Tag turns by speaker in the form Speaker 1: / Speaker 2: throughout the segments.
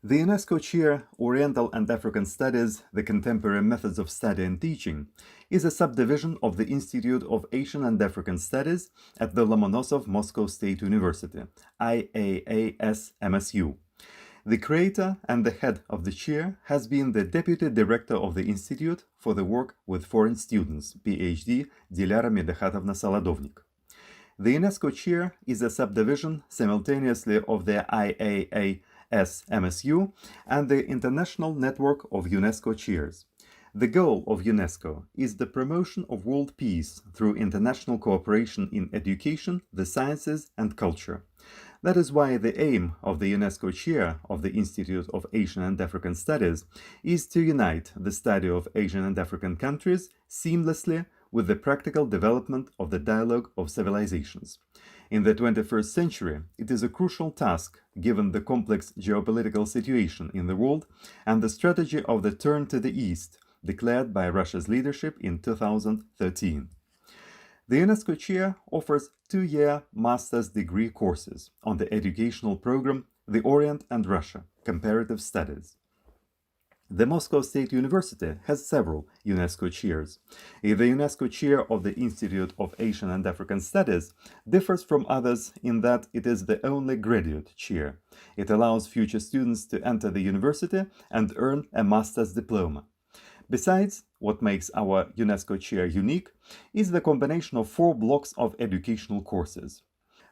Speaker 1: The UNESCO Chair, Oriental and African Studies, the Contemporary Methods of Study and Teaching, is a subdivision of the Institute of Asian and African Studies at the Lomonosov Moscow State University, IAAS-MSU. The creator and the head of the chair has been the Deputy Director of the Institute for the work with foreign students, PhD Dilara Medekhatovna Solodovnik. The UNESCO Chair is a subdivision simultaneously of the IAAS-MSU and the International Network of UNESCO Chairs. The goal of UNESCO is the promotion of world peace through international cooperation in education, the sciences, and culture. That is why the aim of the UNESCO Chair of the Institute of Asian and African Studies is to unite the study of Asian and African countries seamlessly with the practical development of the dialogue of civilizations. In the 21st century, it is a crucial task given the complex geopolitical situation in the world and the strategy of the turn to the East declared by Russia's leadership in 2013. The UNESCO Chair offers 2-year master's degree courses on the educational program The Orient and Russia – Comparative Studies. The Moscow State University has several UNESCO chairs. The UNESCO Chair of the Institute of Asian and African Studies differs from others in that it is the only graduate chair. It allows future students to enter the university and earn a master's diploma. Besides, what makes our UNESCO Chair unique is the combination of 4 blocks of educational courses.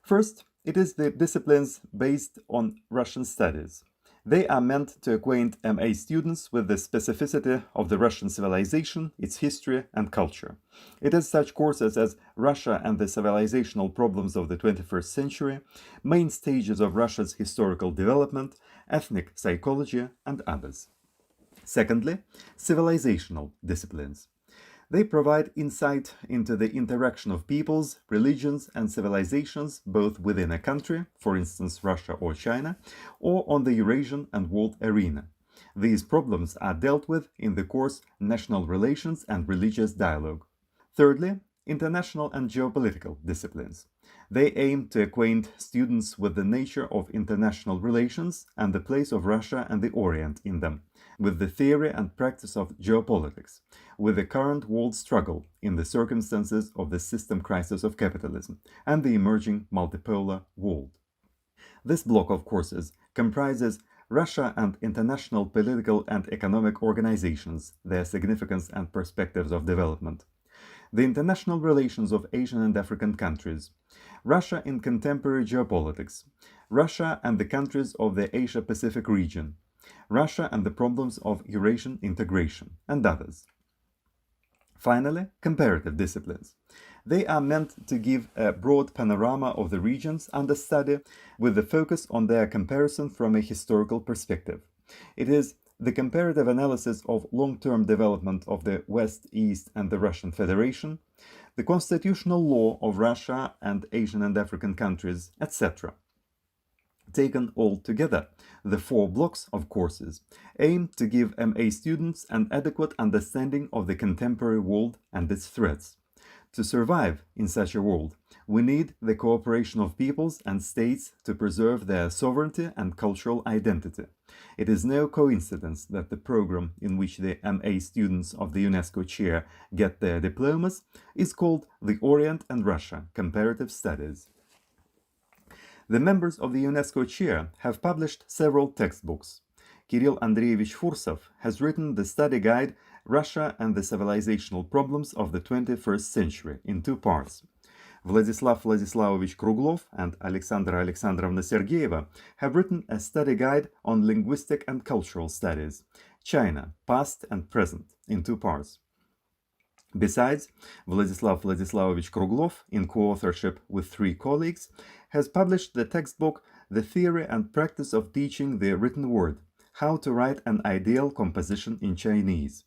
Speaker 1: First, it is the disciplines based on Russian studies. They are meant to acquaint MA students with the specificity of the Russian civilization, its history and culture. It has such courses as Russia and the Civilizational Problems of the 21st Century, Main Stages of Russia's Historical Development, Ethnic Psychology, and others. Secondly, civilizational disciplines. They provide insight into the interaction of peoples, religions, and civilizations both within a country, for instance Russia or China, or on the Eurasian and world arena. These problems are dealt with in the course National Relations and Religious Dialogue. Thirdly, international and geopolitical disciplines. They aim to acquaint students with the nature of international relations and the place of Russia and the Orient in them, with the theory and practice of geopolitics, with the current world struggle in the circumstances of the system crisis of capitalism and the emerging multipolar world. This block of courses comprises Russia and international political and economic organizations, their significance and perspectives of development, the international relations of Asian and African countries, Russia in contemporary geopolitics, Russia and the countries of the Asia-Pacific region, Russia and the problems of Eurasian integration, and others. Finally, comparative disciplines. They are meant to give a broad panorama of the regions under study with the focus on their comparison from a historical perspective. It is the comparative analysis of long-term development of the West, East, and the Russian Federation, the constitutional law of Russia and Asian and African countries, etc. Taken all together, the 4 blocks of courses aim to give MA students an adequate understanding of the contemporary world and its threats. To survive in such a world, we need the cooperation of peoples and states to preserve their sovereignty and cultural identity. It is no coincidence that the program in which the MA students of the UNESCO Chair get their diplomas is called The Orient and Russia – Comparative Studies. The members of the UNESCO Chair have published several textbooks. Kirill Andreevich Fursov has written the study guide Russia and the Civilizational Problems of the 21st Century in 2 parts. Vladislav Vladislavovich Kruglov and Alexandra Alexandrovna Sergeyeva have written a study guide on linguistic and cultural studies, China, Past and Present, in 2 parts. Besides, Vladislav Vladislavovich Kruglov, in co-authorship with 3 colleagues, has published the textbook The Theory and Practice of Teaching the Written Word, How to Write an Ideal Composition in Chinese.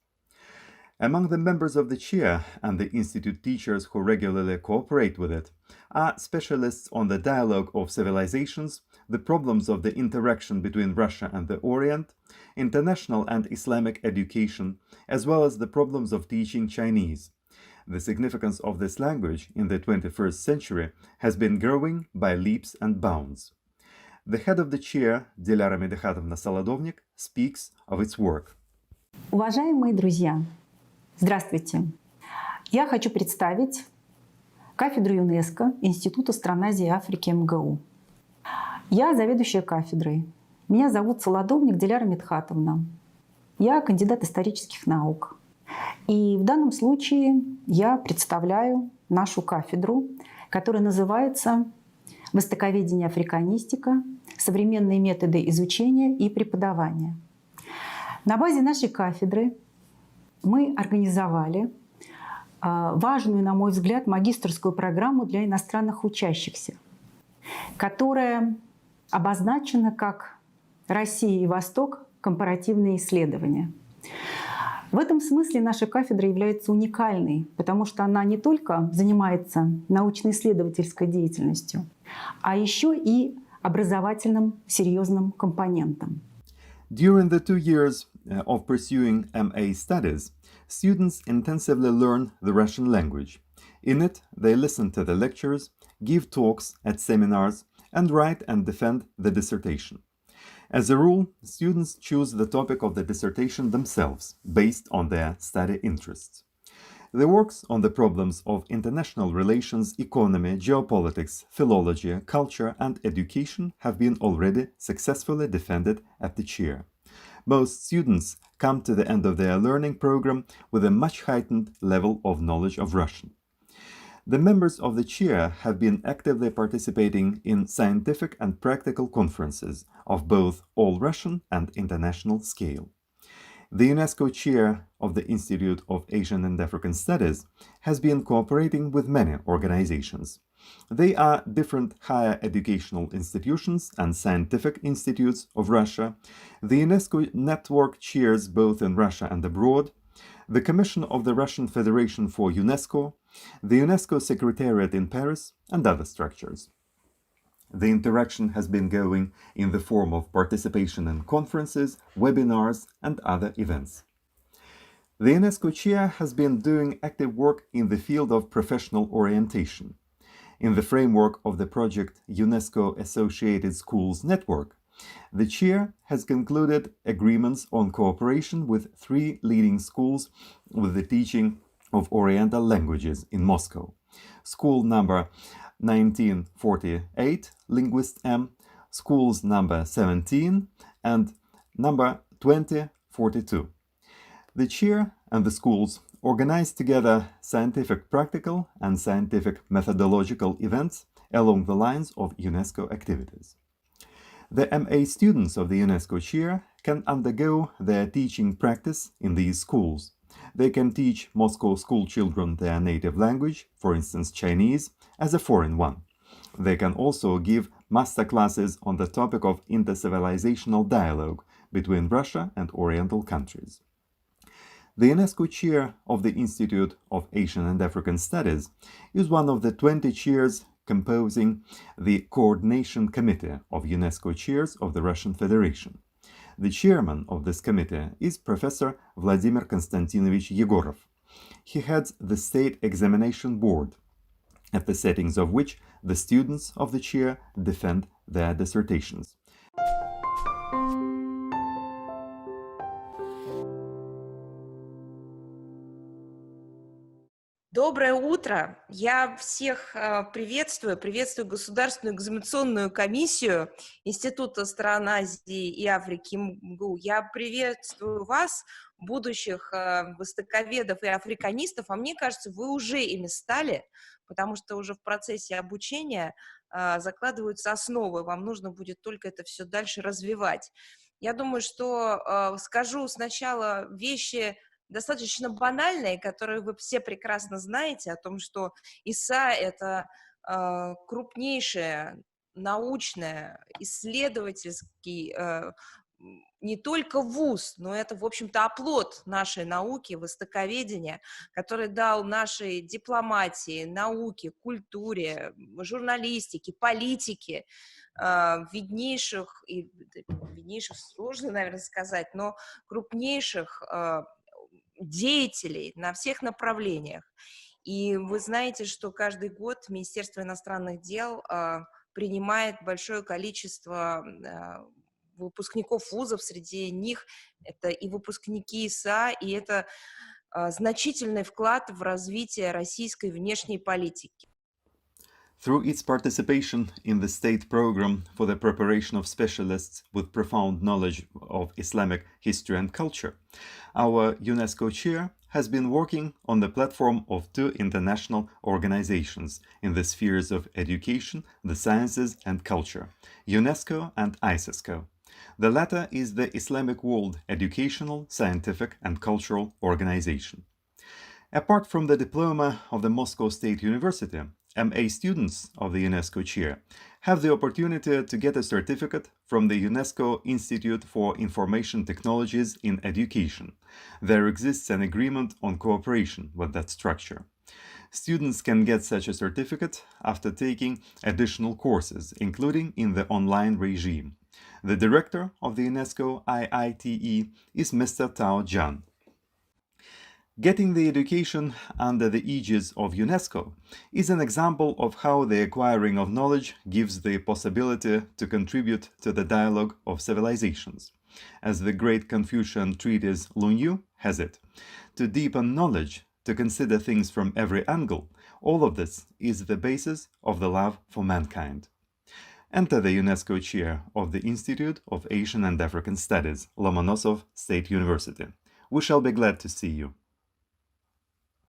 Speaker 1: Among the members of the Chair and the Institute teachers who regularly cooperate with it are specialists on the dialogue of civilizations, the problems of the interaction between Russia and the Orient, international and Islamic education, as well as the problems of teaching Chinese. The significance of this language in the 21st century has been growing by leaps and bounds. The head of the chair, Dilara Medekhatovna Solodovnik, speaks of its work.
Speaker 2: Уважаемые друзья, здравствуйте! Я хочу представить кафедру ЮНЕСКО Института стран Азии и Африки МГУ. Я заведующая кафедрой. Меня зовут Солодовник Диляра Медхатовна. Я кандидат исторических наук. И в данном случае я представляю нашу кафедру, которая называется «Востоковедение, африканистика. Современные методы изучения и преподавания». На базе нашей кафедры мы организовали важную, на мой взгляд, магистерскую программу для иностранных учащихся, которая обозначена как «Россия и Восток. Компаративные исследования». В этом смысле наша кафедра является уникальной, потому что она не только занимается научно-исследовательской деятельностью, а еще и образовательным серьезным компонентом.
Speaker 1: During the 2 years of pursuing MA studies, students intensively learn the Russian language. In it, they listen to the lectures, give talks at seminars, and write and defend the dissertation. As a rule, students choose the topic of the dissertation themselves, based on their study interests. The works on the problems of international relations, economy, geopolitics, philology, culture, and education have been already successfully defended at the chair. Most students come to the end of their learning program with a much heightened level of knowledge of Russian. The members of the chair have been actively participating in scientific and practical conferences of both all-Russian and international scale. The UNESCO chair of the Institute of Asian and African Studies has been cooperating with many organizations. They are different higher educational institutions and scientific institutes of Russia, the UNESCO network chairs both in Russia and abroad, the Commission of the Russian Federation for UNESCO, the UNESCO Secretariat in Paris, and other structures. The interaction has been going in the form of participation in conferences, webinars, and other events. The UNESCO chair has been doing active work in the field of professional orientation. In the framework of the project UNESCO Associated Schools Network, the chair has concluded agreements on cooperation with 3 leading schools with the teaching of Oriental languages in Moscow. School number 1948, Linguist M, schools number 17, and number 2042. The chair and the schools organize together scientific practical and scientific methodological events along the lines of UNESCO activities. The MA students of the UNESCO chair can undergo their teaching practice in these schools. They can teach Moscow school children their native language, for instance Chinese, as a foreign one. They can also give master classes on the topic of intercivilizational dialogue between Russia and Oriental countries. The UNESCO chair of the Institute of Asian and African Studies is one of the 20 chairs composing the Coordination Committee of UNESCO chairs of the Russian Federation. The chairman of this committee is Professor Vladimir Konstantinovich Yegorov. He heads the State Examination Board, at the settings of which the students of the chair defend their dissertations.
Speaker 3: Доброе утро! Я всех приветствую Государственную экзаменационную комиссию Института стран Азии и Африки МГУ. Я приветствую вас, будущих востоковедов и африканистов, а мне кажется, вы уже ими стали, потому что уже в процессе обучения закладываются основы, вам нужно будет только это все дальше развивать. Я думаю, что скажу сначала вещи достаточно банальные, которые вы все прекрасно знаете, о том, что ИСА — это крупнейшее научное, исследовательский не только вуз, но это, в общем-то, оплот нашей науки, востоковедения, который дал нашей дипломатии, науке, культуре, журналистике, политике виднейших, сложно, наверное, сказать, но крупнейших деятелей на всех направлениях. И вы знаете, что каждый год Министерство иностранных дел принимает большое количество выпускников вузов, среди них это и выпускники ИСА, и это значительный вклад в развитие российской внешней политики.
Speaker 1: Through its participation in the state program for the preparation of specialists with profound knowledge of Islamic history and culture, our UNESCO chair has been working on the platform of two international organizations in the spheres of education, the sciences, and culture, UNESCO and ISISCO. The latter is the Islamic World Educational, Scientific, and Cultural Organization. Apart from the diploma of the Moscow State University, MA students of the UNESCO chair have the opportunity to get a certificate from the UNESCO Institute for Information Technologies in Education. There exists an agreement on cooperation with that structure. Students can get such a certificate after taking additional courses, including in the online regime. The director of the UNESCO IITE is Mr. Tao Jian. Getting the education under the aegis of UNESCO is an example of how the acquiring of knowledge gives the possibility to contribute to the dialogue of civilizations. As the great Confucian treatise Lunyu has it, to deepen knowledge, to consider things from every angle, all of this is the basis of the love for mankind. Enter the UNESCO chair of the Institute of Asian and African Studies, Lomonosov State University. We shall be glad to see you.